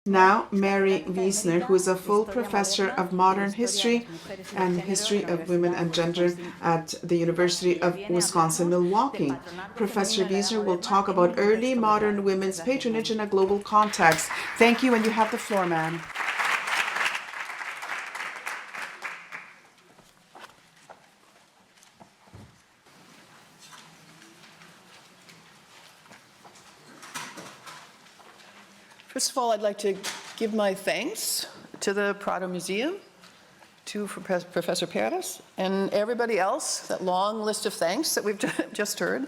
Now, Mary Wiesner, who is a full professor of modern history and history of women and gender at the University of Wisconsin-Milwaukee. Professor Wiesner will talk about early modern women's patronage in a global context. Thank you, and you have the floor, ma'am. First of all, I'd like to give my thanks to the Prado Museum, to Professor Perez, and everybody else, that long list of thanks that we've just heard,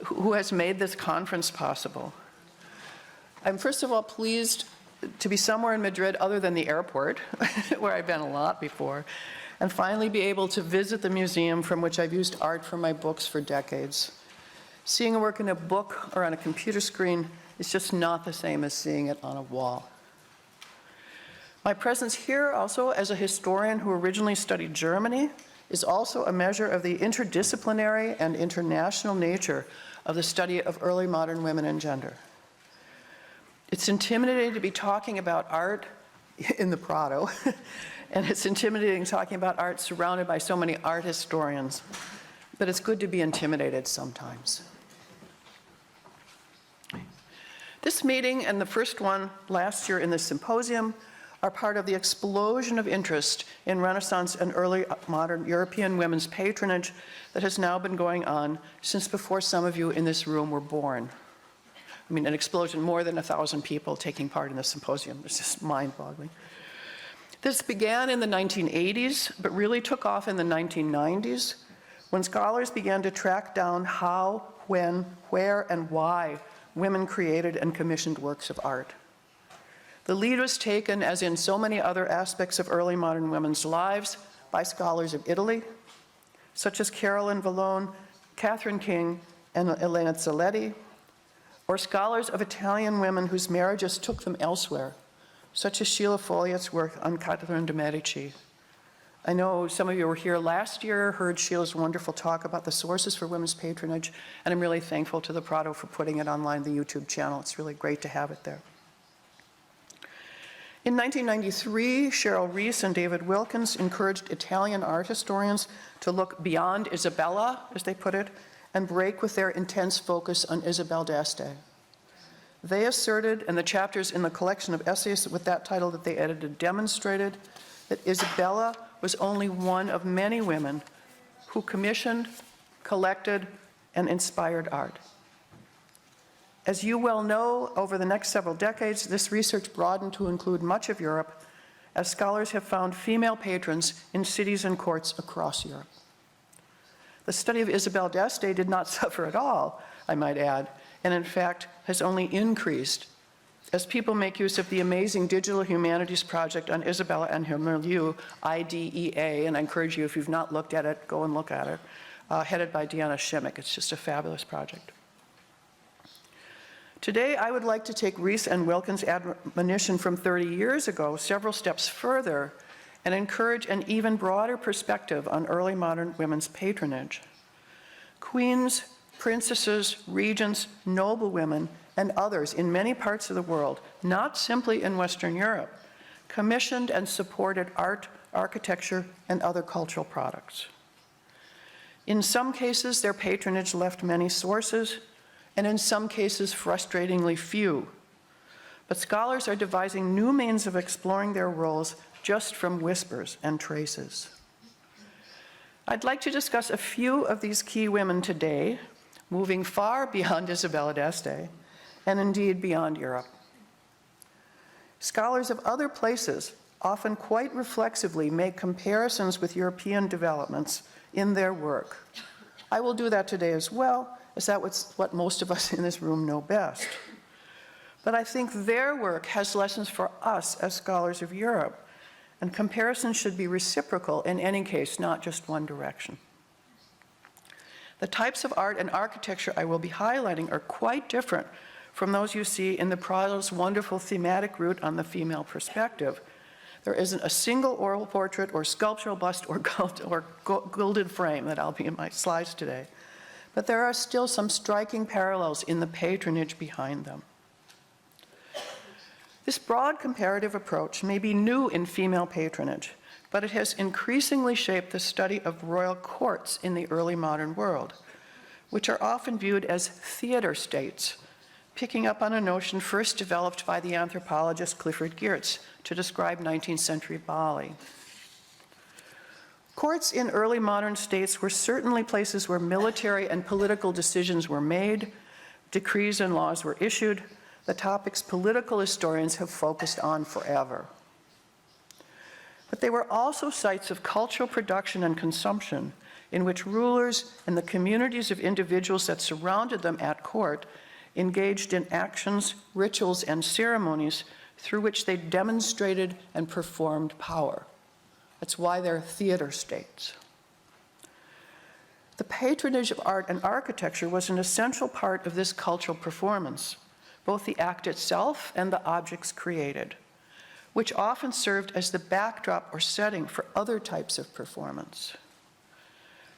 who has made this conference possible. I'm first of all pleased to be somewhere in Madrid other than the airport, where I've been a lot before, and finally be able to visit the museum from which I've used art for my books for decades. Seeing a work in a book or on a computer screen is just not the same as seeing it on a wall. My presence here also as a historian who originally studied Germany is also a measure of the interdisciplinary and international nature of the study of early modern women and gender. It's intimidating to be talking about art in the Prado, and it's intimidating talking about art surrounded by so many art historians, but it's good to be intimidated sometimes. This meeting and the first one last year in the symposium are part of the explosion of interest in Renaissance and early modern European women's patronage that has now been going on since before some of you in this room were born. I mean, an explosion, more than 1,000 people taking part in the symposium. It's just mind-boggling. This began in the 1980s, but really took off in the 1990s, when scholars began to track down how, when, where, and why women created and commissioned works of art. The lead was taken, as in so many other aspects of early modern women's lives, by scholars of Italy, such as Carolyn Vallone, Catherine King, and Elena Zaletti, or scholars of Italian women whose marriages took them elsewhere, such as Sheila Folliot's work on Catherine de' Medici. I know some of you were here last year, heard Sheila's wonderful talk about the sources for women's patronage, and I'm really thankful to the Prado for putting it online, the YouTube channel. It's really great to have it there. In 1993, Cheryl Rees and David Wilkins encouraged Italian art historians to look beyond Isabella, as they put it, and break with their intense focus on Isabel d'Este. They asserted, and the chapters in the collection of essays with that title that they edited demonstrated, that Isabella was only one of many women who commissioned, collected, and inspired art. As you well know, over the next several decades, this research broadened to include much of Europe, as scholars have found female patrons in cities and courts across Europe. The study of Isabel d'Este did not suffer at all, I might add, and in fact has only increased as people make use of the amazing Digital Humanities Project on Isabella and her milieu, IDEA, and I encourage you, if you've not looked at it, go and look at it, headed by Deanna Shimmick. It's just a fabulous project. Today, I would like to take Rees and Wilkins' admonition from 30 years ago several steps further and encourage an even broader perspective on early modern women's patronage. Queens, princesses, regents, noblewomen, and others in many parts of the world, not simply in Western Europe, commissioned and supported art, architecture, and other cultural products. In some cases, their patronage left many sources, and in some cases, frustratingly few. But scholars are devising new means of exploring their roles just from whispers and traces. I'd like to discuss a few of these key women today, moving far beyond Isabella d'Este, and indeed beyond Europe. Scholars of other places often quite reflexively make comparisons with European developments in their work. I will do that today as well, as that's what most of us in this room know best. But I think their work has lessons for us as scholars of Europe, and comparisons should be reciprocal in any case, not just one direction. The types of art and architecture I will be highlighting are quite different from those you see in the Prado's wonderful thematic route on the female perspective. There isn't a single oral portrait or sculptural bust or gilded frame that I'll be in my slides today. But there are still some striking parallels in the patronage behind them. This broad comparative approach may be new in female patronage, but it has increasingly shaped the study of royal courts in the early modern world, which are often viewed as theater states, picking up on a notion first developed by the anthropologist Clifford Geertz to describe 19th century Bali. Courts in early modern states were certainly places where military and political decisions were made, decrees and laws were issued, the topics political historians have focused on forever. But they were also sites of cultural production and consumption in which rulers and the communities of individuals that surrounded them at court engaged in actions, rituals, and ceremonies through which they demonstrated and performed power. That's why they're theater states. The patronage of art and architecture was an essential part of this cultural performance, both the act itself and the objects created, which often served as the backdrop or setting for other types of performance.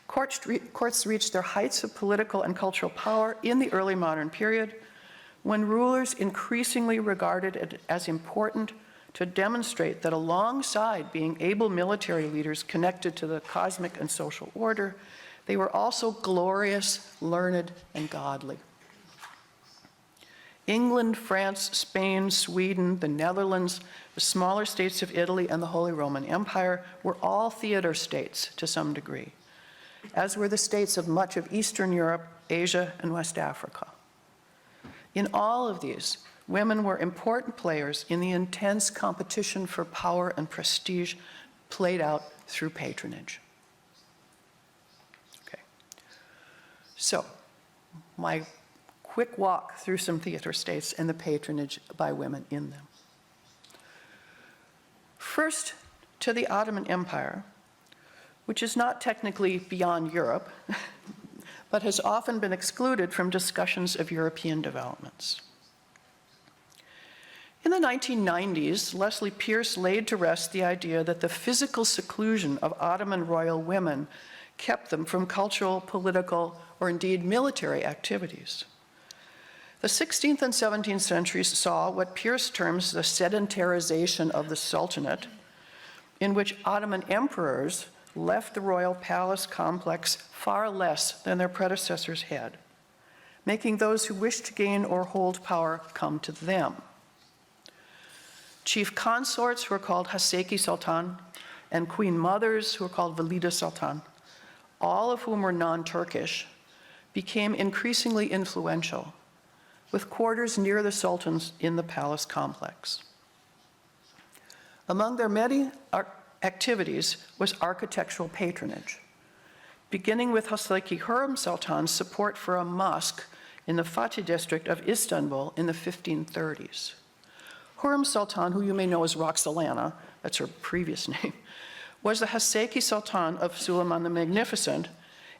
Courts reached their heights of political and cultural power in the early modern period, when rulers increasingly regarded it as important to demonstrate that alongside being able military leaders connected to the cosmic and social order, they were also glorious, learned, and godly. England, France, Spain, Sweden, the Netherlands, the smaller states of Italy, and the Holy Roman Empire were all theater states to some degree, as were the states of much of Eastern Europe, Asia, and West Africa. In all of these, women were important players in the intense competition for power and prestige played out through patronage. Okay. So, my quick walk through some theater states and the patronage by women in them. First, to the Ottoman Empire, which is not technically beyond Europe, but has often been excluded from discussions of European developments. In the 1990s, Leslie Pierce laid to rest the idea that the physical seclusion of Ottoman royal women kept them from cultural, political, or indeed military activities. The 16th and 17th centuries saw what Pierce terms the sedentarization of the Sultanate, in which Ottoman emperors left the royal palace complex far less than their predecessors had, making those who wished to gain or hold power come to them. Chief consorts, who were called Haseki Sultan, and queen mothers, who were called Valide Sultan, all of whom were non-Turkish, became increasingly influential, with quarters near the sultans in the palace complex. Among their many activities was architectural patronage, beginning with Haseki Hürrem Sultan's support for a mosque in the Fatih district of Istanbul in the 1530s. Hürrem Sultan, who you may know as Roxolana, that's her previous name, was the Haseki Sultan of Suleiman the Magnificent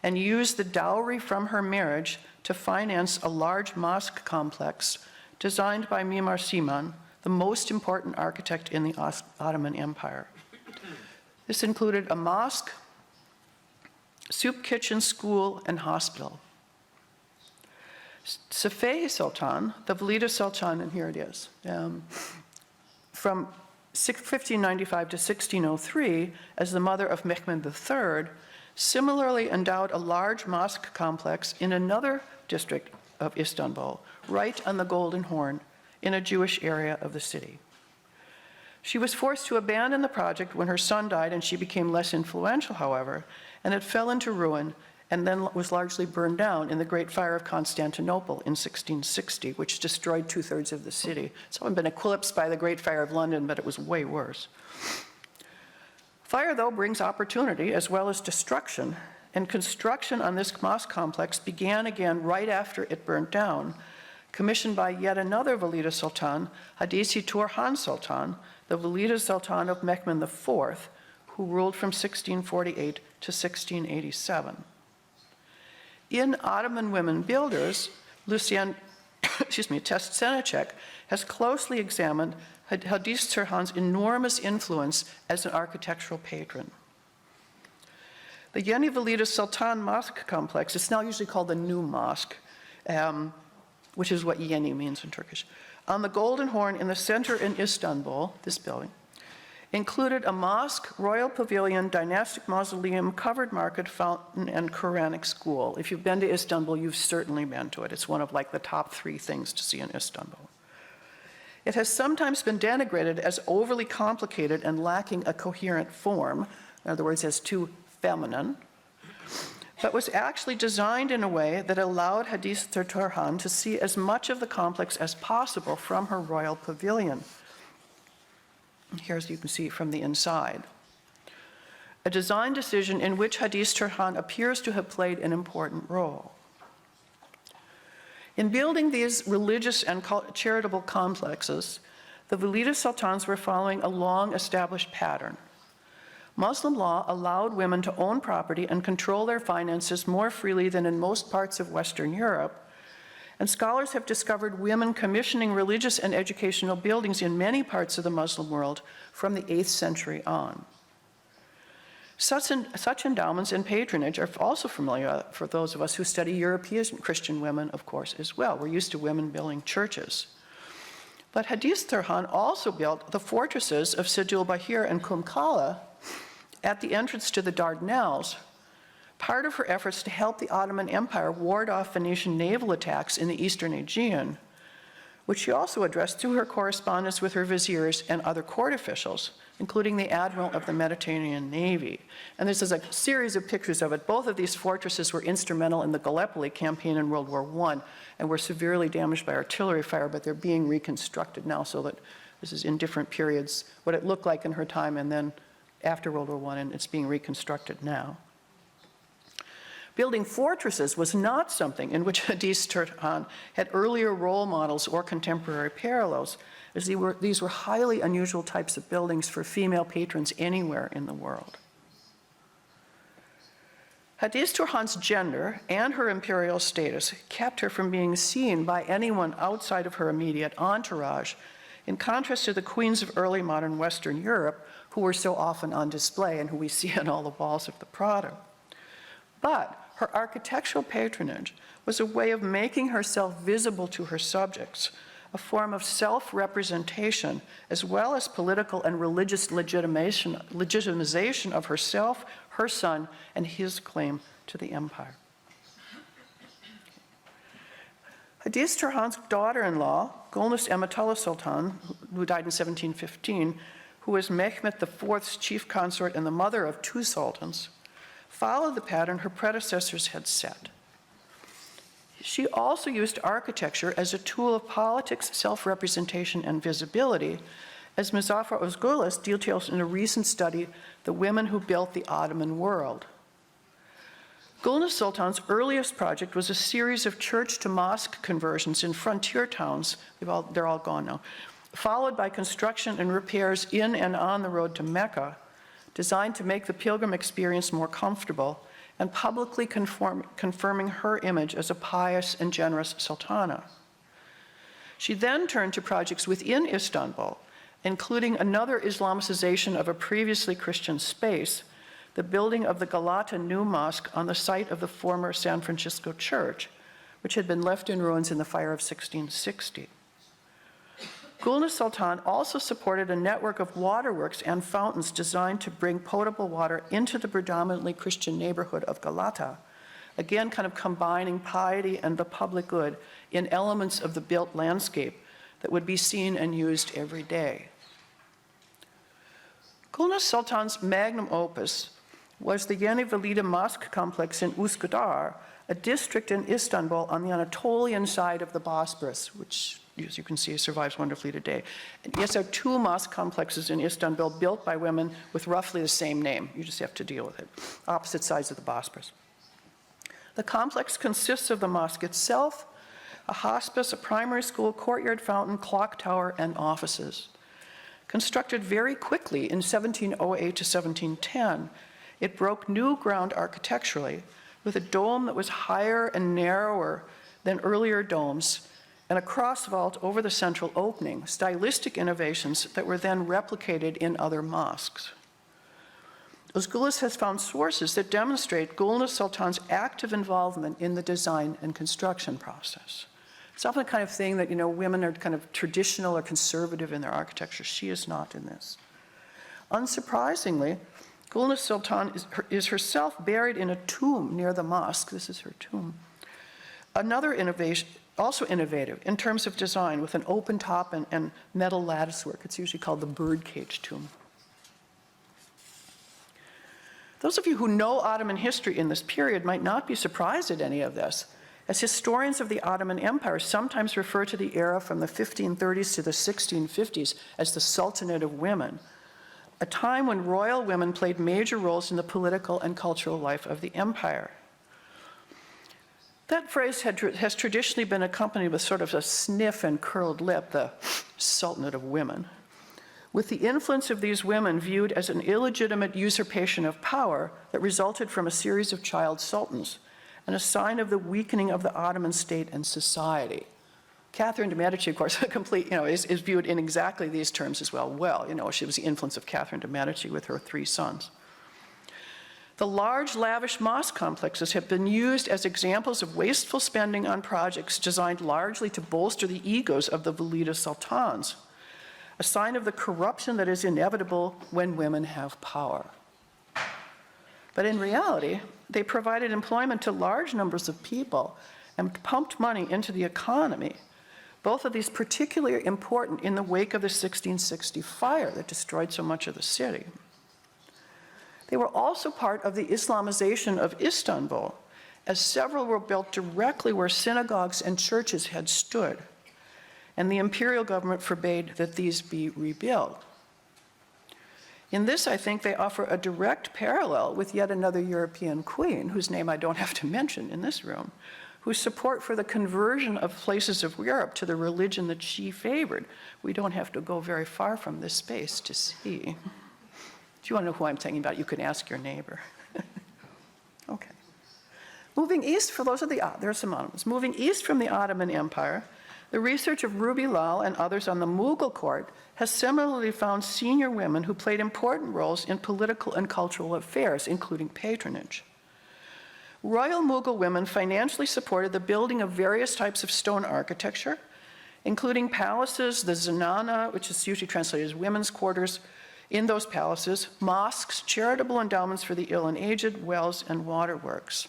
and used the dowry from her marriage to finance a large mosque complex designed by Mimar Sinan, the most important architect in the Ottoman Empire. This included a mosque, soup kitchen, school, and hospital. Safei Sultan, the Valide Sultan, and here it is, from 1595 to 1603, as the mother of Mehmed III, similarly endowed a large mosque complex in another district of Istanbul, right on the Golden Horn, in a Jewish area of the city. She was forced to abandon the project when her son died, and she became less influential, however, and it fell into ruin and then was largely burned down in the Great Fire of Constantinople in 1660, which destroyed 2/3 of the city. It's often been eclipsed by the Great Fire of London, but it was way worse. Fire, though, brings opportunity as well as destruction, and construction on this mosque complex began again right after it burnt down, commissioned by yet another Valide Sultan, Hadisi Turhan Sultan, the Valide Sultan of Mehmed IV, who ruled from 1648 to 1687. In Ottoman Women Builders, Lucian Testsenacek has closely examined Hadis Turhan's enormous influence as an architectural patron. The Yeni Valide Sultan Mosque complex, it's now usually called the New Mosque, which is what Yeni means in Turkish, on the Golden Horn in the center in Istanbul, this building, included a mosque, royal pavilion, dynastic mausoleum, covered market, fountain, and Quranic school. If you've been to Istanbul, you've certainly been to it. It's one of like the top 3 things to see in Istanbul. It has sometimes been denigrated as overly complicated and lacking a coherent form, in other words, as too feminine, but was actually designed in a way that allowed Hadis Turhan to see as much of the complex as possible from her royal pavilion. Here's, you can see it from the inside. A design decision in which Hadis Turhan appears to have played an important role. In building these religious and charitable complexes, the Valida Sultans were following a long-established pattern. Muslim law allowed women to own property and control their finances more freely than in most parts of Western Europe, and scholars have discovered women commissioning religious and educational buildings in many parts of the Muslim world from the 8th century on. Such endowments and patronage are also familiar for those of us who study European Christian women, of course, as well. We're used to women building churches. But Hadis Turhan also built the fortresses of Sidul Bahir and Kumkala at the entrance to the Dardanelles, part of her efforts to help the Ottoman Empire ward off Phoenician naval attacks in the eastern Aegean, which she also addressed through her correspondence with her viziers and other court officials, including the Admiral of the Mediterranean Navy. And this is a series of pictures of it. Both of these fortresses were instrumental in the Gallipoli campaign in World War I and were severely damaged by artillery fire, but they're being reconstructed now so that this is in different periods, what it looked like in her time and then after World War I, and it's being reconstructed now. Building fortresses was not something in which Hadis Turhan had earlier role models or contemporary parallels, as these were highly unusual types of buildings for female patrons anywhere in the world. Hadis Turhan's gender and her imperial status kept her from being seen by anyone outside of her immediate entourage, in contrast to the queens of early modern Western Europe, who were so often on display and who we see on all the walls of the Prado. But her architectural patronage was a way of making herself visible to her subjects, a form of self-representation, as well as political and religious legitimization of herself, her son, and his claim to the empire. Hadis Turhan's daughter-in-law, Gulnaz Ematullah Sultan, who died in 1715, who was Mehmet IV's chief consort and the mother of 2 sultans, followed the pattern her predecessors had set. She also used architecture as a tool of politics, self-representation, and visibility, as Muzaffar Ozgulis details in a recent study, The Women Who Built the Ottoman World. Gulnaz Sultan's earliest project was a series of church-to-mosque conversions in frontier towns, they're all gone now, followed by construction and repairs in and on the road to Mecca, designed to make the pilgrim experience more comfortable and publicly confirming her image as a pious and generous sultana. She then turned to projects within Istanbul, including another Islamicization of a previously Christian space, the building of the Galata New Mosque on the site of the former San Francisco Church, which had been left in ruins in the fire of 1660. Gulnaz Sultan also supported a network of waterworks and fountains designed to bring potable water into the predominantly Christian neighborhood of Galata, again kind of combining piety and the public good in elements of the built landscape that would be seen and used every day. Gulnaz Sultan's magnum opus was the Yeni Valide Mosque complex in Üsküdar, a district in Istanbul on the Anatolian side of the Bosporus, which, as you can see, survives wonderfully today. And yes, there are 2 mosque complexes in Istanbul built by women with roughly the same name. You just have to deal with it. Opposite sides of the Bosporus. The complex consists of the mosque itself, a hospice, a primary school, courtyard fountain, clock tower, and offices. Constructed very quickly in 1708 to 1710, it broke new ground architecturally with a dome that was higher and narrower than earlier domes and a cross vault over the central opening, stylistic innovations that were then replicated in other mosques. Ozgulis has found sources that demonstrate Gulnaz Sultan's active involvement in the design and construction process. It's often the kind of thing that, women are kind of traditional or conservative in their architecture. She is not in this. Unsurprisingly, Gulnaz Sultan is herself buried in a tomb near the mosque. This is her tomb. Another innovation, also innovative in terms of design, with an open top and metal latticework. It's usually called the birdcage tomb. Those of you who know Ottoman history in this period might not be surprised at any of this, as historians of the Ottoman Empire sometimes refer to the era from the 1530s to the 1650s as the Sultanate of Women, a time when royal women played major roles in the political and cultural life of the empire. That phrase has traditionally been accompanied with sort of a sniff and curled lip, the Sultanate of Women, with the influence of these women viewed as an illegitimate usurpation of power that resulted from a series of child sultans, and a sign of the weakening of the Ottoman state and society. Catherine de' Medici, of course, is viewed in exactly these terms as well. She was the influence of Catherine de' Medici with her 3 sons. The large, lavish mosque complexes have been used as examples of wasteful spending on projects designed largely to bolster the egos of the Valida sultans, a sign of the corruption that is inevitable when women have power. But in reality, they provided employment to large numbers of people and pumped money into the economy, both of these particularly important in the wake of the 1660 fire that destroyed so much of the city. They were also part of the Islamization of Istanbul, as several were built directly where synagogues and churches had stood, and the imperial government forbade that these be rebuilt. In this, I think they offer a direct parallel with yet another European queen, whose name I don't have to mention in this room, whose support for the conversion of places of Europe to the religion that she favored. We don't have to go very far from this space to see. If you want to know who I'm talking about, you can ask your neighbor. Okay. Moving east, for those of there are some Ottomans. Moving east from the Ottoman Empire, the research of Ruby Lal and others on the Mughal court has similarly found senior women who played important roles in political and cultural affairs, including patronage. Royal Mughal women financially supported the building of various types of stone architecture, including palaces, the zenana, which is usually translated as women's quarters, in those palaces, mosques, charitable endowments for the ill and aged, wells, and waterworks.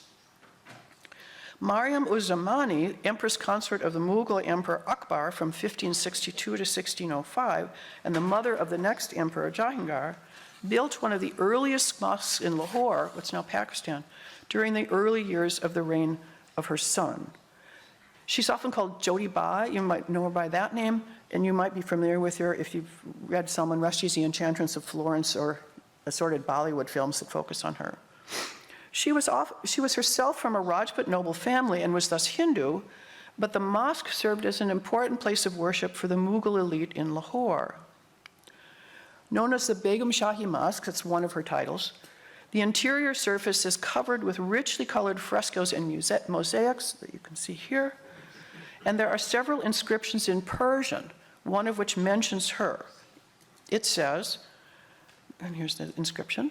Mariam-uz-Zamani, empress consort of the Mughal Emperor Akbar from 1562 to 1605, and the mother of the next emperor, Jahangir, built one of the earliest mosques in Lahore, what's now Pakistan, during the early years of the reign of her son. She's often called Jodi Ba. You might know her by that name, and you might be familiar with her if you've read Salman Rushdie's The Enchantress of Florence or assorted Bollywood films that focus on her. She was herself from a Rajput noble family and was thus Hindu, but the mosque served as an important place of worship for the Mughal elite in Lahore. Known as the Begum Shahi Mosque, that's one of her titles, the interior surface is covered with richly colored frescoes and mosaics that you can see here, and there are several inscriptions in Persian, one of which mentions her. It says, and here's the inscription,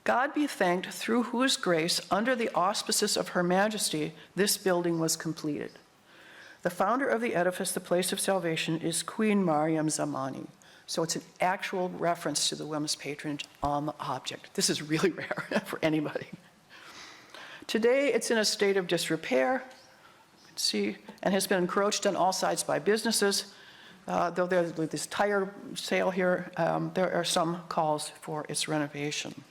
"God be thanked, through whose grace, under the auspices of Her Majesty, this building was completed. The founder of the edifice, the place of salvation, is Queen Mariam-Zamani." So it's an actual reference to the women's patronage on the object. This is really rare for anybody. Today, it's in a state of disrepair, you can see, and has been encroached on all sides by businesses. Though there's this tire sale here, there are some calls for its renovation.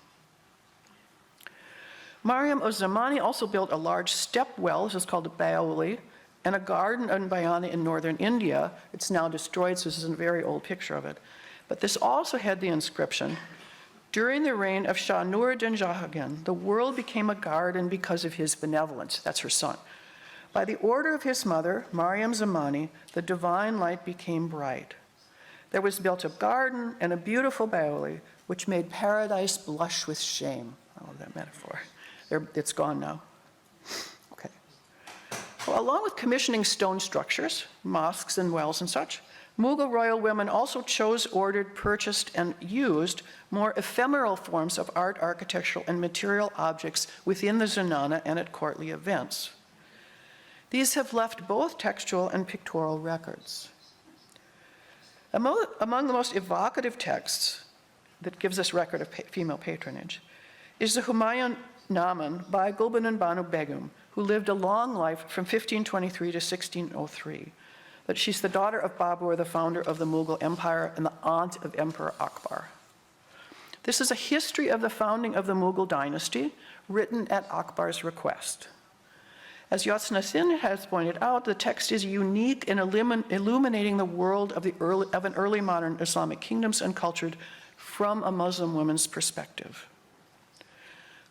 Mariam-uz-Zamani also built a large step well, this is called a Baoli, and a garden in Bayana in northern India. It's now destroyed, so this is a very old picture of it. But this also had the inscription, "During the reign of Shah Nuruddin Jahangir, the world became a garden because of his benevolence." That's her son. "By the order of his mother, Mariam-Zamani, the divine light became bright. There was built a garden and a beautiful Baoli, which made paradise blush with shame." I love that metaphor. It's gone now. Okay. Well, along with commissioning stone structures, mosques and wells and such, Mughal royal women also chose, ordered, purchased, and used more ephemeral forms of art, architectural, and material objects within the zenana and at courtly events. These have left both textual and pictorial records. Among the most evocative texts that gives us record of female patronage is the Humayun Naman by Gulbuddin Banu Begum, who lived a long life from 1523 to 1603. But she's the daughter of Babur, the founder of the Mughal Empire, and the aunt of Emperor Akbar. This is a history of the founding of the Mughal dynasty, written at Akbar's request. As Yasna Sin has pointed out, the text is unique in illuminating the world of an early modern Islamic kingdoms and culture from a Muslim woman's perspective.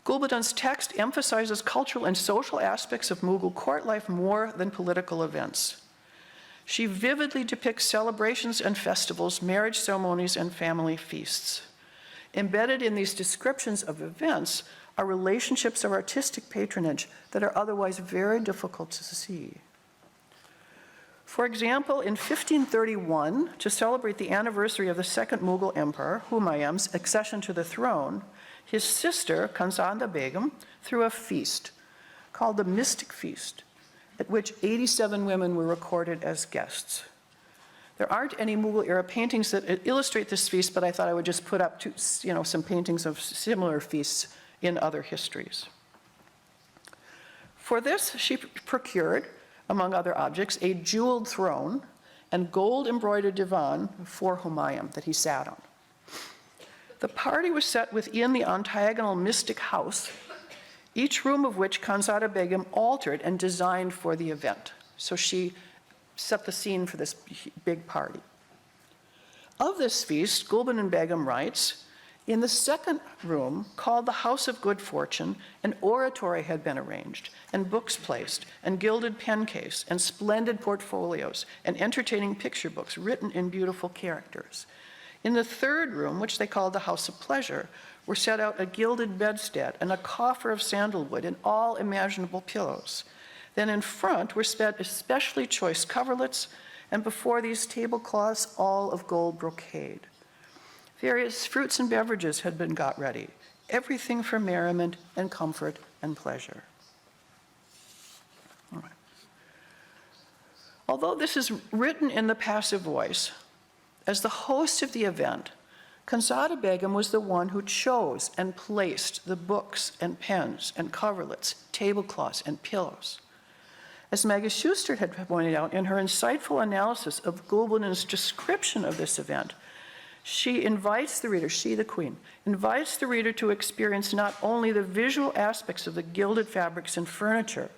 Gulbuddin's text emphasizes cultural and social aspects of Mughal court life more than political events. She vividly depicts celebrations and festivals, marriage ceremonies, and family feasts. Embedded in these descriptions of events are relationships of artistic patronage that are otherwise very difficult to see. For example, in 1531, to celebrate the anniversary of the second Mughal emperor, Humayun's accession to the throne, his sister, Kanzada Begum, threw a feast called the Mystic Feast, at which 87 women were recorded as guests. There aren't any Mughal-era paintings that illustrate this feast, but I thought I would just put up some paintings of similar feasts in other histories. For this, she procured, among other objects, a jeweled throne and gold-embroidered divan for Humayun that he sat on. The party was set within the octagonal mystic house, each room of which Kanzada Begum altered and designed for the event. So she set the scene for this big party. Of this feast, Gulbuddin Begum writes, in the second room, called the House of Good Fortune, an oratory had been arranged, and books placed, and gilded pen case, and splendid portfolios, and entertaining picture books written in beautiful characters. In the third room, which they called the House of Pleasure, were set out a gilded bedstead and a coffer of sandalwood and all imaginable pillows. Then in front were spread especially choice coverlets, and before these tablecloths all of gold brocade. Various fruits and beverages had been got ready, everything for merriment and comfort and pleasure. All right. Although this is written in the passive voice, as the host of the event, Kanzada Begum was the one who chose and placed the books and pens and coverlets, tablecloths and pillows. As Maggie Schuster had pointed out in her insightful analysis of Gulbuddin's description of this event, she invites the reader, she the queen, invites the reader to experience not only the visual aspects of the gilded fabrics and furniture,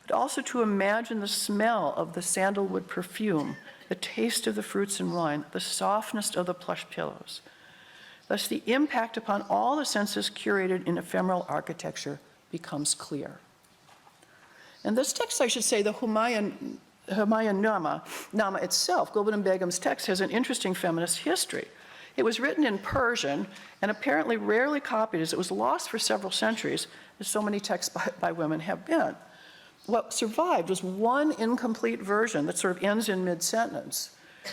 but also to imagine the smell of the sandalwood perfume, the taste of the fruits and wine, the softness of the plush pillows. Thus, the impact upon all the senses curated in ephemeral architecture becomes clear. And this text, I should say, the Humayun Nama itself, Gulbuddin Begum's text, has an interesting feminist history. It was written in Persian and apparently rarely copied, as it was lost for several centuries, as so many texts by women have been. What survived was one incomplete version that sort of ends in mid-sentence.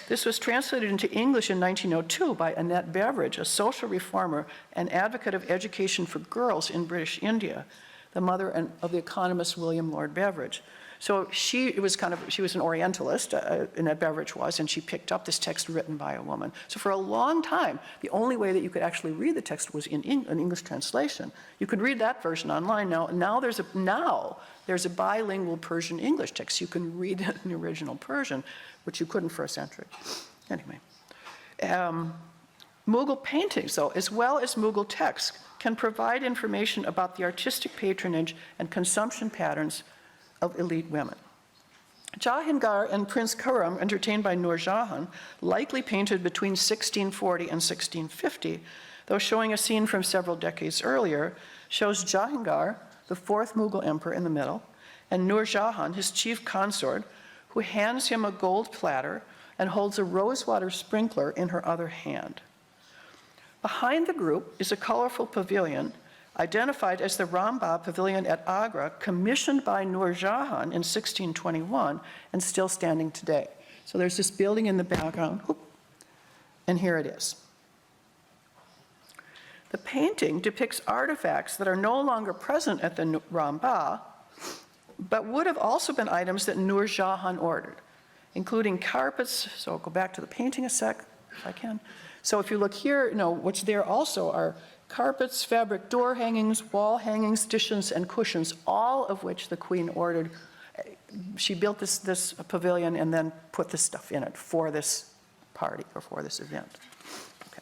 This was translated into English in 1902 by Annette Beveridge, a social reformer and advocate of education for girls in British India, the mother of the economist William Lord Beveridge. So she was an Orientalist, Annette Beveridge was, and she picked up this text written by a woman. So for a long time, the only way that you could actually read the text was in an English translation. You could read that version online. Now there's a bilingual Persian-English text. You can read it in the original Persian, which you couldn't for a century. Anyway. Mughal paintings, though, as well as Mughal texts, can provide information about the artistic patronage and consumption patterns of elite women. Jahangar and Prince Khurram, entertained by Nur Jahan, likely painted between 1640 and 1650, though showing a scene from several decades earlier, shows Jahangar, the fourth Mughal emperor, in the middle, and Nur Jahan, his chief consort, who hands him a gold platter and holds a rosewater sprinkler in her other hand. Behind the group is a colorful pavilion identified as the Rambagh Pavilion at Agra, commissioned by Nur Jahan in 1621 and still standing today. So there's this building in the background, and here it is. The painting depicts artifacts that are no longer present at the Rambagh, but would have also been items that Nur Jahan ordered, including carpets. So I'll go back to the painting a sec, if I can. So if you look here, what's there also are carpets, fabric door hangings, wall hangings, cushions, and cushions, all of which the Queen ordered. She built this pavilion and then put this stuff in it for this party or for this event. Okay.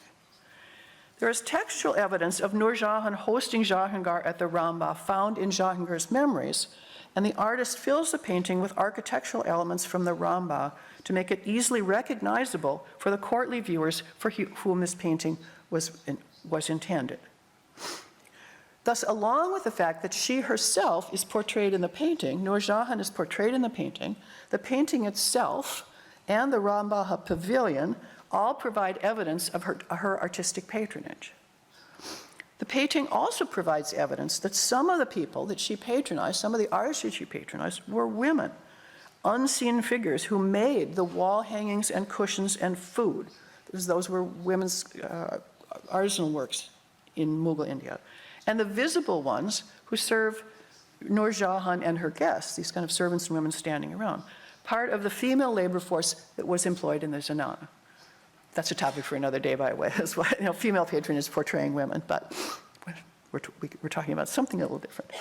There is textual evidence of Nur Jahan hosting Jahangir at the Rambagh found in Jahangir's memories, and the artist fills the painting with architectural elements from the Rambagh to make it easily recognizable for the courtly viewers for whom this painting was intended. Thus, along with the fact that she herself is portrayed in the painting, Nur Jahan is portrayed in the painting itself and the Rambagh pavilion all provide evidence of her artistic patronage. The painting also provides evidence that some of the people that she patronized, some of the artists that she patronized, were women, unseen figures who made the wall hangings and cushions and food. Those were women's artisanal works in Mughal India. And the visible ones who serve Nur Jahan and her guests, these kind of servants and women standing around, part of the female labor force that was employed in the Zanana. That's a topic for another day, by the way. That's why female patronage is portraying women, but we're talking about something a little different.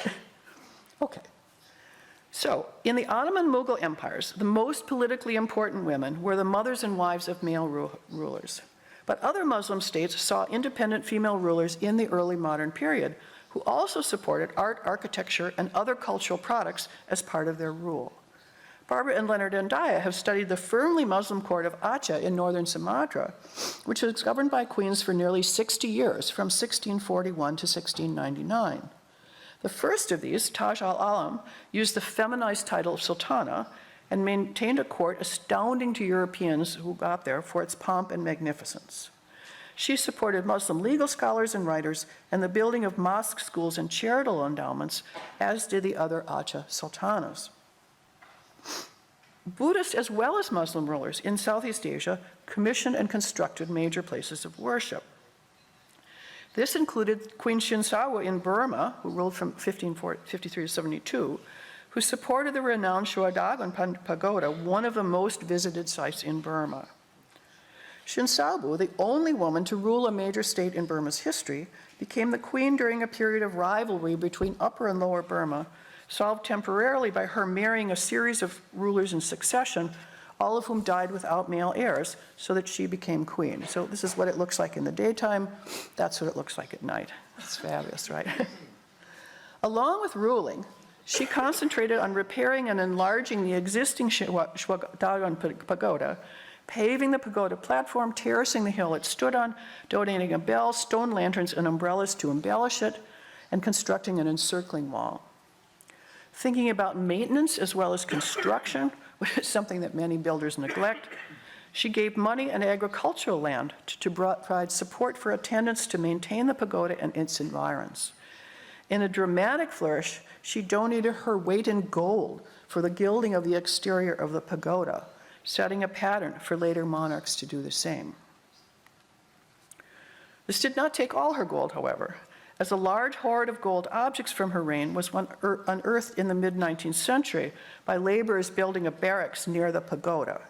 Okay. So, in the Ottoman Mughal empires, the most politically important women were the mothers and wives of male rulers. But other Muslim states saw independent female rulers in the early modern period who also supported art, architecture, and other cultural products as part of their rule. Barbara and Leonard Andaya have studied the firmly Muslim court of Aceh in northern Sumatra, which was governed by queens for nearly 60 years, from 1641 to 1699. The first of these, Taj al-Alam, used the feminized title of sultana and maintained a court astounding to Europeans who got there for its pomp and magnificence. She supported Muslim legal scholars and writers and the building of mosque schools and charitable endowments, as did the other Aceh sultanas. Buddhist as well as Muslim rulers in Southeast Asia commissioned and constructed major places of worship. This included Queen Shinsawa in Burma, who ruled from 1553 to 72, who supported the renowned Shuadagon Pagoda, one of the most visited sites in Burma. Shinsabu, the only woman to rule a major state in Burma's history, became the queen during a period of rivalry between Upper and Lower Burma, solved temporarily by her marrying a series of rulers in succession, all of whom died without male heirs, so that she became queen. So this is what it looks like in the daytime. That's what it looks like at night. It's fabulous, right? Along with ruling, she concentrated on repairing and enlarging the existing Shuadagon Pagoda, paving the pagoda platform, terracing the hill it stood on, donating a bell, stone lanterns, and umbrellas to embellish it, and constructing an encircling wall. Thinking about maintenance as well as construction, which is something that many builders neglect, she gave money and agricultural land to provide support for attendants to maintain the pagoda and its environs. In a dramatic flourish, she donated her weight in gold for the gilding of the exterior of the pagoda, setting a pattern for later monarchs to do the same. This did not take all her gold, however, as a large hoard of gold objects from her reign was unearthed in the mid-19th century by laborers building a barracks near the pagoda.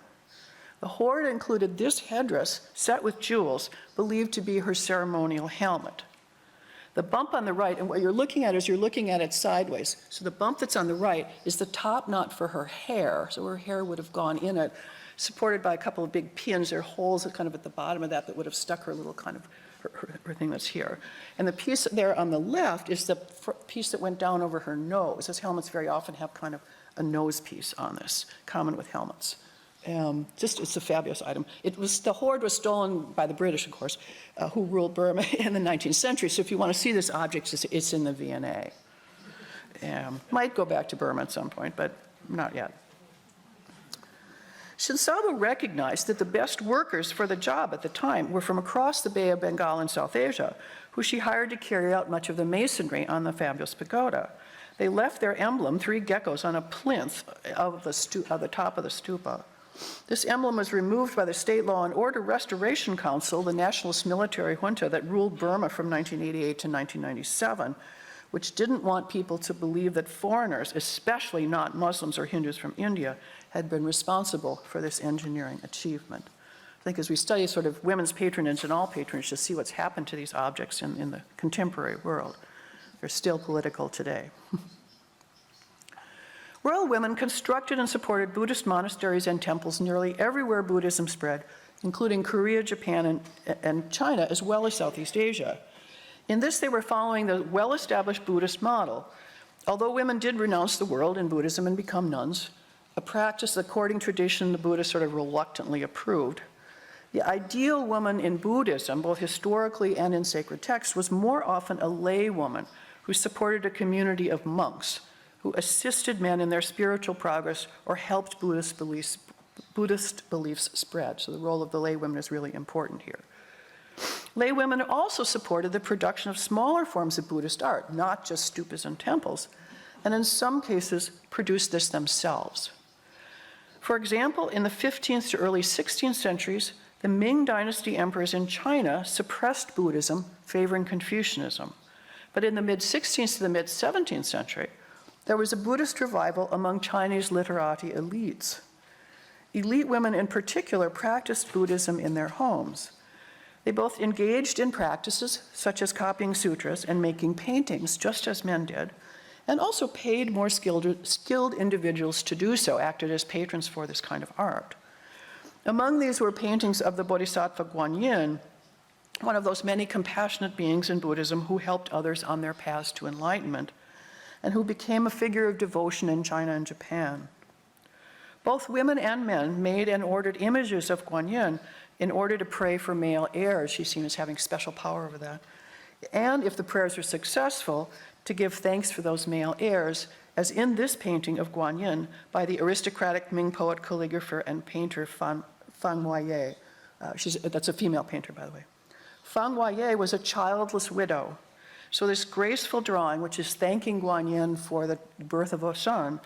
The hoard included this headdress set with jewels believed to be her ceremonial helmet. The bump on the right, and what you're looking at is you're looking at it sideways. So the bump that's on the right is the top knot for her hair. So her hair would have gone in it, supported by a couple of big pins. There are holes kind of at the bottom of that would have stuck her little kind of, her thing that's here. And the piece there on the left is the piece that went down over her nose. Those helmets very often have kind of a nose piece on this, common with helmets. It's a fabulous item. The hoard was stolen by the British, of course, who ruled Burma in the 19th century. So if you want to see this object, it's in the V&A. Might go back to Burma at some point, but not yet. Shinsabu recognized that the best workers for the job at the time were from across the Bay of Bengal in South Asia, who she hired to carry out much of the masonry on the fabulous pagoda. They left their emblem, 3 geckos, on a plinth of the top of the stupa. This emblem was removed by the State Law and Order Restoration Council, the nationalist military junta that ruled Burma from 1988 to 1997, which didn't want people to believe that foreigners, especially not Muslims or Hindus from India, had been responsible for this engineering achievement. I think as we study sort of women's patronage and all patronage to see what's happened to these objects in the contemporary world, they're still political today. Royal women constructed and supported Buddhist monasteries and temples nearly everywhere Buddhism spread, including Korea, Japan, and China, as well as Southeast Asia. In this, they were following the well-established Buddhist model. Although women did renounce the world in Buddhism and become nuns, a practice that, according to tradition, the Buddhists sort of reluctantly approved. The ideal woman in Buddhism, both historically and in sacred texts, was more often a lay woman who supported a community of monks, who assisted men in their spiritual progress or helped Buddhist beliefs spread. So the role of the lay women is really important here. Lay women also supported the production of smaller forms of Buddhist art, not just stupas and temples, and in some cases produced this themselves. For example, in the 15th to early 16th centuries, the Ming Dynasty emperors in China suppressed Buddhism, favoring Confucianism. But in the mid-16th to the mid-17th century, there was a Buddhist revival among Chinese literati elites. Elite women in particular practiced Buddhism in their homes. They both engaged in practices such as copying sutras and making paintings, just as men did, and also paid more skilled individuals to do so, acted as patrons for this kind of art. Among these were paintings of the Bodhisattva Guanyin, one of those many compassionate beings in Buddhism who helped others on their paths to enlightenment, and who became a figure of devotion in China and Japan. Both women and men made and ordered images of Guanyin in order to pray for male heirs. She's seen as having special power over that. And if the prayers were successful, to give thanks for those male heirs, as in this painting of Guanyin by the aristocratic Ming poet, calligrapher, and painter Fang Huaye. That's a female painter, by the way. Fang Huaye was a childless widow. So this graceful drawing, which is thanking Guanyin for the birth of a son,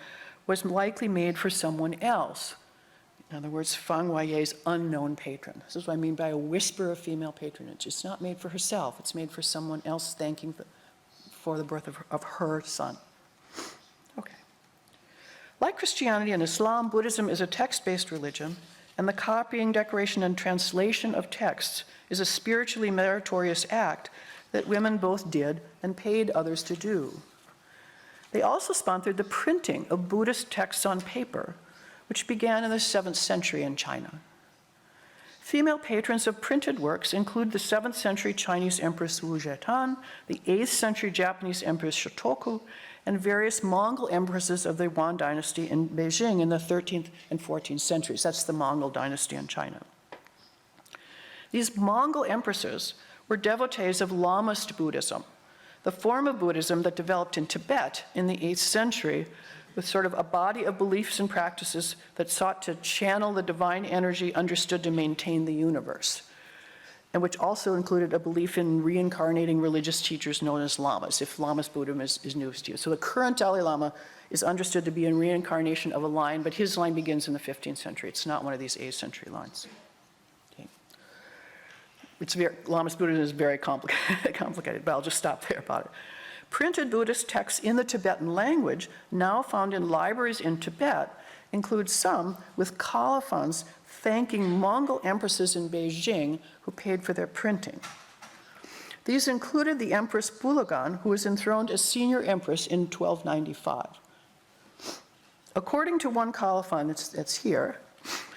was likely made for someone else. In other words, Fang Huaye's unknown patron. This is what I mean by a whisper of female patronage. It's not made for herself. It's made for someone else thanking for the birth of her son. Okay. Like Christianity and Islam, Buddhism is a text-based religion, and the copying, decoration, and translation of texts is a spiritually meritorious act that women both did and paid others to do. They also sponsored the printing of Buddhist texts on paper, which began in the 7th century in China. Female patrons of printed works include the 7th century Chinese Empress Wu Zetian, the 8th century Japanese Empress Shotoku, and various Mongol empresses of the Yuan dynasty in Beijing in the 13th and 14th centuries. That's the Mongol dynasty in China. These Mongol empresses were devotees of Lamist Buddhism, the form of Buddhism that developed in Tibet in the 8th century with sort of a body of beliefs and practices that sought to channel the divine energy understood to maintain the universe, and which also included a belief in reincarnating religious teachers known as lamas, if Lamist Buddhism is news to you. So the current Dalai Lama is understood to be a reincarnation of a line, but his line begins in the 15th century. It's not one of these 8th century lines. Lamist Buddhism is very complicated, but I'll just stop there about it. Printed Buddhist texts in the Tibetan language, now found in libraries in Tibet, include some with colophons thanking Mongol empresses in Beijing who paid for their printing. These included the Empress Bulagan, who was enthroned as senior empress in 1295. According to one colophon that's here,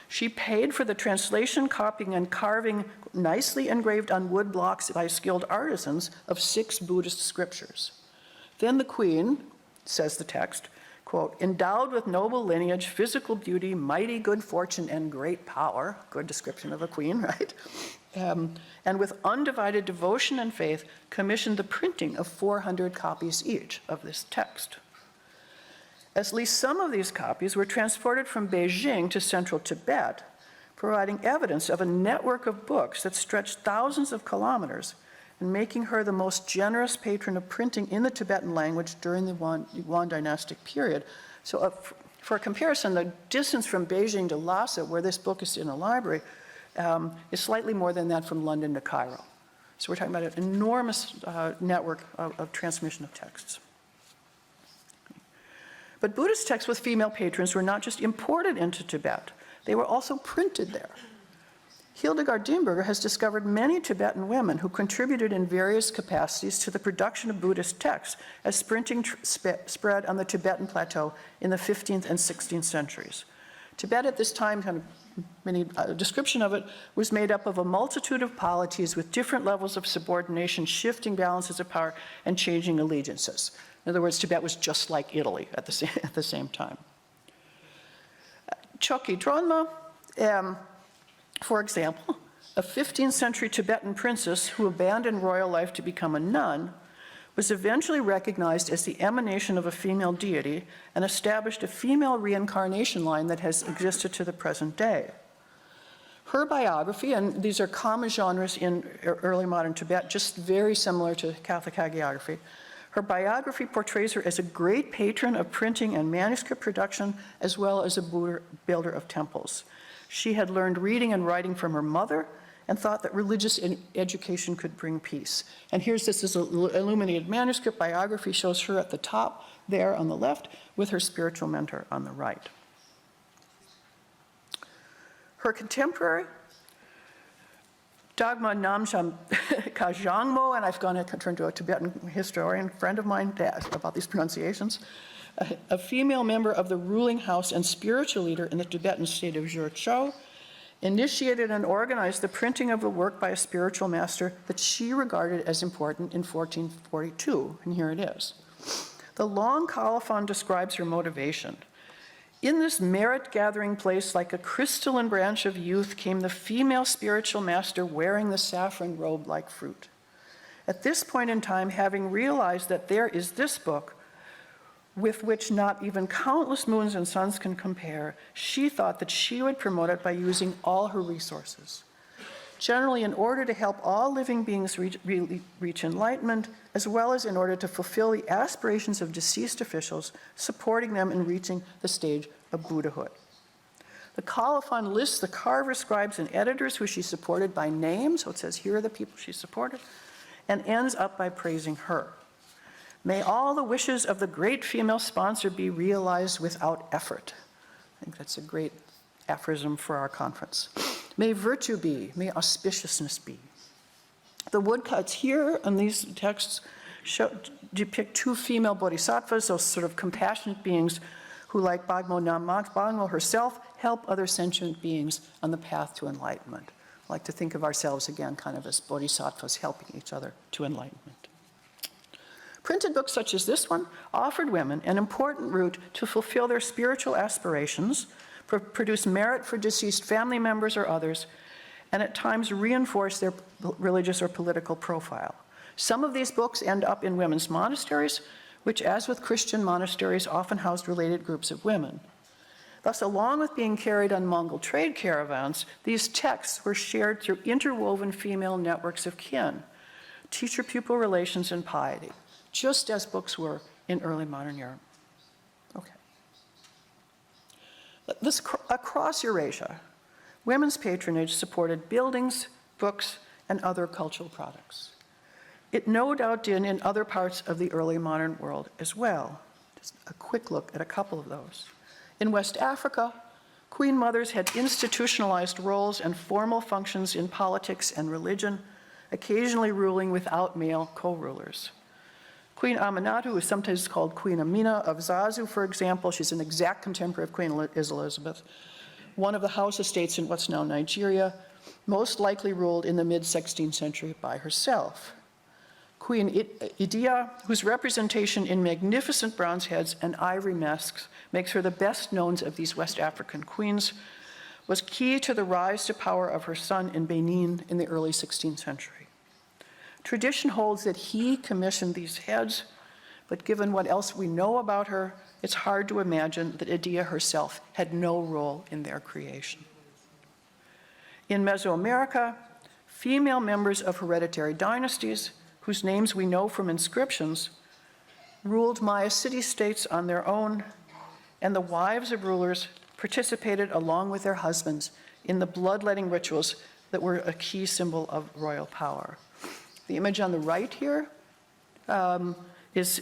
she paid for the translation, copying, and carving nicely engraved on wood blocks by skilled artisans of 6 Buddhist scriptures. Then the queen, says the text, quote, endowed with noble lineage, physical beauty, mighty good fortune, and great power, good description of a queen, right? And with undivided devotion and faith, commissioned the printing of 400 copies each of this text. At least some of these copies were transported from Beijing to central Tibet, providing evidence of a network of books that stretched thousands of kilometers and making her the most generous patron of printing in the Tibetan language during the Yuan dynastic period. So for a comparison, the distance from Beijing to Lhasa, where this book is in a library, is slightly more than that from London to Cairo. So we're talking about an enormous network of transmission of texts. But Buddhist texts with female patrons were not just imported into Tibet, they were also printed there. Hildegard Diemberger has discovered many Tibetan women who contributed in various capacities to the production of Buddhist texts as printing spread on the Tibetan plateau in the 15th and 16th centuries. Tibet at this time, kind of many description of it, was made up of a multitude of polities with different levels of subordination, shifting balances of power, and changing allegiances. In other words, Tibet was just like Italy at the same time. Chokyi Trungpa, for example, a 15th century Tibetan princess who abandoned royal life to become a nun, was eventually recognized as the emanation of a female deity and established a female reincarnation line that has existed to the present day. Her biography, and these are common genres in early modern Tibet, just very similar to Catholic hagiography, her biography portrays her as a great patron of printing and manuscript production, as well as a builder of temples. She had learned reading and writing from her mother and thought that religious education could bring peace. And here's this illuminated manuscript biography, shows her at the top there on the left with her spiritual mentor on the right. Her contemporary, Dagma Namjam Kajangmo, and I've gone and turned to a Tibetan historian friend of mine to ask about these pronunciations, a female member of the ruling house and spiritual leader in the Tibetan state of Zhurchou, initiated and organized the printing of a work by a spiritual master that she regarded as important in 1442, and here it is. The long colophon describes her motivation. In this merit-gathering place, like a crystalline branch of youth, came the female spiritual master wearing the saffron robe like fruit. At this point in time, having realized that there is this book, with which not even countless moons and suns can compare, she thought that she would promote it by using all her resources. Generally, in order to help all living beings reach enlightenment, as well as in order to fulfill the aspirations of deceased officials, supporting them in reaching the stage of Buddhahood. The colophon lists the carvers, scribes, and editors who she supported by name, so it says here are the people she supported, and ends up by praising her. May all the wishes of the great female sponsor be realized without effort. I think that's a great aphorism for our conference. May virtue be, may auspiciousness be. The woodcuts here on these texts depict two female bodhisattvas, those sort of compassionate beings who, like Bagmo Namjam herself, help other sentient beings on the path to enlightenment. I like to think of ourselves again kind of as bodhisattvas helping each other to enlightenment. Printed books such as this one offered women an important route to fulfill their spiritual aspirations, produce merit for deceased family members or others, and at times reinforce their religious or political profile. Some of these books end up in women's monasteries, which, as with Christian monasteries, often housed related groups of women. Thus, along with being carried on Mongol trade caravans, these texts were shared through interwoven female networks of kin, teacher-pupil relations, and piety, just as books were in early modern Europe. Okay. Across Eurasia, women's patronage supported buildings, books, and other cultural products. It no doubt did in other parts of the early modern world as well. Just a quick look at a couple of those. In West Africa, queen mothers had institutionalized roles and formal functions in politics and religion, occasionally ruling without male co-rulers. Queen Aminatou is sometimes called Queen Amina of Zazu, for example. She's an exact contemporary of Queen Elizabeth, one of the house estates in what's now Nigeria, most likely ruled in the mid-16th century by herself. Queen Idia, whose representation in magnificent bronze heads and ivory masks makes her the best known of these West African queens, was key to the rise to power of her son in Benin in the early 16th century. Tradition holds that he commissioned these heads, but given what else we know about her, it's hard to imagine that Idia herself had no role in their creation. In Mesoamerica, female members of hereditary dynasties, whose names we know from inscriptions, ruled Maya city-states on their own, and the wives of rulers participated along with their husbands in the bloodletting rituals that were a key symbol of royal power. The image on the right here is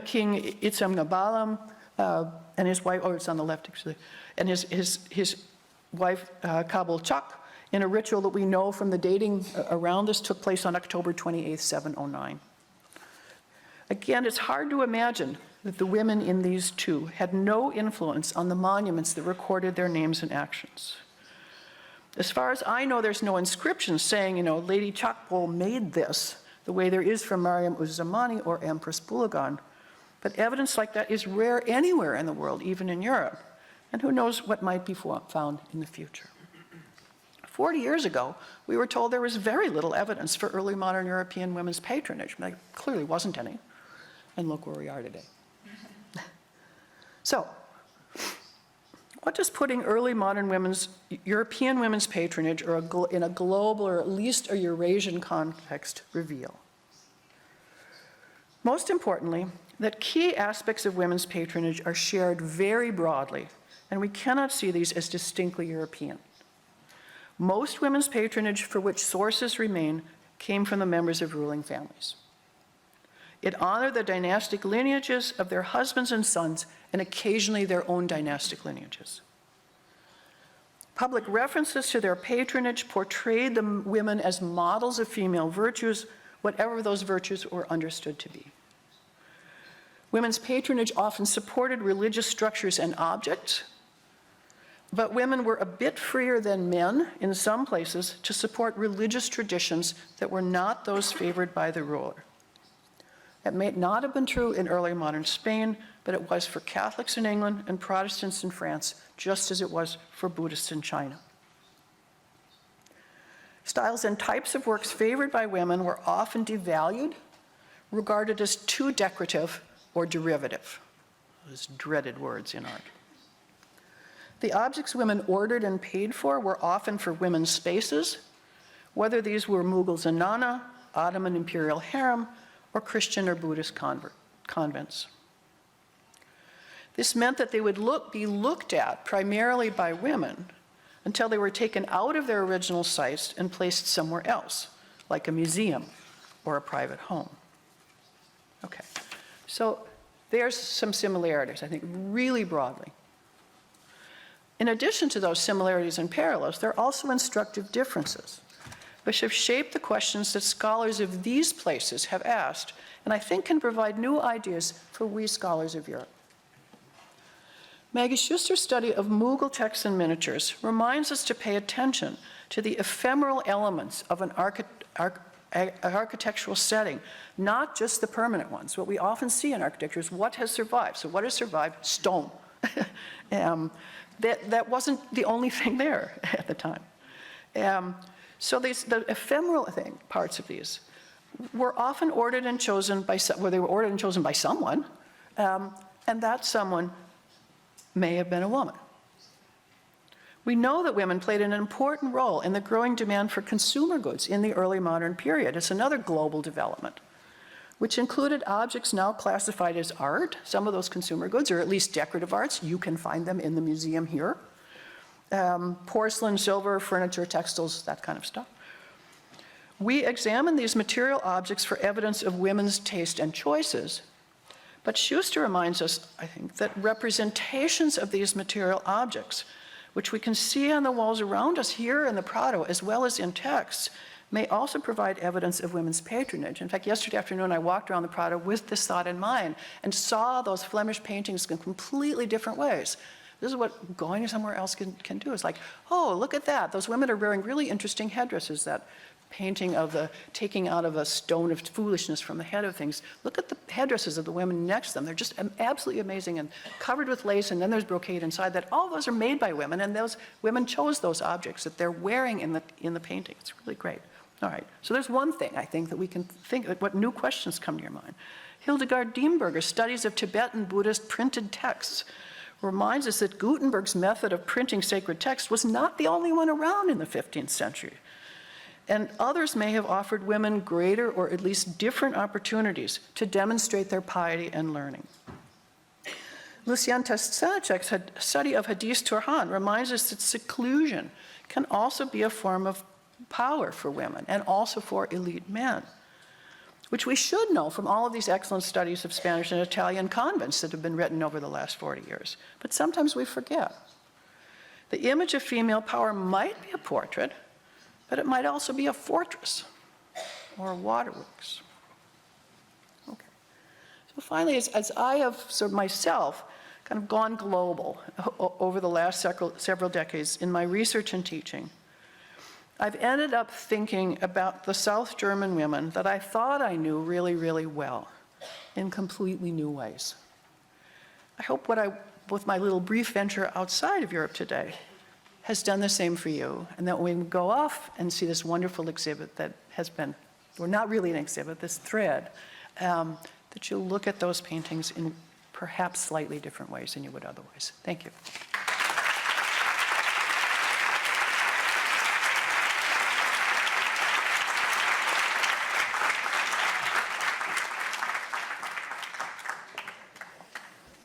King Itzamnabalam and his wife, it's on the left actually, and his wife Cabooltuc in a ritual that we know from the dating around this took place on October 28, 709. Again, it's hard to imagine that the women in these two had no influence on the monuments that recorded their names and actions. As far as I know, there's no inscription saying, Lady Chakbol made this, the way there is for Mariam Uz-Zamani or Empress Bulagan. But evidence like that is rare anywhere in the world, even in Europe. And who knows what might be found in the future. 40 years ago, we were told there was very little evidence for early modern European women's patronage. There clearly wasn't any. And look where we are today. So, what does putting early modern European women's patronage in a global or at least a Eurasian context reveal? Most importantly, that key aspects of women's patronage are shared very broadly, and we cannot see these as distinctly European. Most women's patronage for which sources remain came from the members of ruling families. It honored the dynastic lineages of their husbands and sons, and occasionally their own dynastic lineages. Public references to their patronage portrayed the women as models of female virtues, whatever those virtues were understood to be. Women's patronage often supported religious structures and objects, but women were a bit freer than men in some places to support religious traditions that were not those favored by the ruler. It may not have been true in early modern Spain, but it was for Catholics in England and Protestants in France, just as it was for Buddhists in China. Styles and types of works favored by women were often devalued, regarded as too decorative or derivative. Those dreaded words in art. The objects women ordered and paid for were often for women's spaces, whether these were Mughal zanana, Ottoman imperial harem, or Christian or Buddhist convents. This meant that they would be looked at primarily by women until they were taken out of their original sites and placed somewhere else, like a museum or a private home. Okay, so there's some similarities, I think, really broadly. In addition to those similarities and parallels, there are also instructive differences, which have shaped the questions that scholars of these places have asked, and I think can provide new ideas for we scholars of Europe. Maggie Schuster's study of Mughal texts and miniatures reminds us to pay attention to the ephemeral elements of an architectural setting, not just the permanent ones. What we often see in architecture is what has survived. So what has survived? Stone. That wasn't the only thing there at the time. So the ephemeral parts of these were often ordered and chosen by someone, and that someone may have been a woman. We know that women played an important role in the growing demand for consumer goods in the early modern period. It's another global development, which included objects now classified as art, some of those consumer goods, or at least decorative arts. You can find them in the museum here. Porcelain, silver, furniture, textiles, that kind of stuff. We examine these material objects for evidence of women's taste and choices, but Schuster reminds us, I think, that representations of these material objects, which we can see on the walls around us here in the Prado, as well as in texts, may also provide evidence of women's patronage. In fact, yesterday afternoon, I walked around the Prado with this thought in mind and saw those Flemish paintings in completely different ways. This is what going somewhere else can do. It's like, oh, look at that. Those women are wearing really interesting headdresses. That painting of the taking out of a stone of foolishness from the head of things. Look at the headdresses of the women next to them. They're just absolutely amazing and covered with lace, and then there's brocade inside that. All those are made by women, and those women chose those objects that they're wearing in the painting. It's really great. All right, so there's one thing I think that we can think of, what new questions come to your mind. Hildegard Diemberger's studies of Tibetan Buddhist printed texts reminds us that Gutenberg's method of printing sacred text was not the only one around in the 15th century. And others may have offered women greater or at least different opportunities to demonstrate their piety and learning. Lucian Tastanacek's study of Hadith Turhan reminds us that seclusion can also be a form of power for women and also for elite men, which we should know from all of these excellent studies of Spanish and Italian convents that have been written over the last 40 years. But sometimes we forget. The image of female power might be a portrait, but it might also be a fortress or a waterworks. Okay. So finally, as I have sort of myself kind of gone global over the last several decades in my research and teaching, I've ended up thinking about the South German women that I thought I knew really, really well in completely new ways. I hope with my little brief venture outside of Europe today, has done the same for you, and that when we go off and see this wonderful exhibit that has been, or not really an exhibit, this thread, that you'll look at those paintings in perhaps slightly different ways than you would otherwise. Thank you.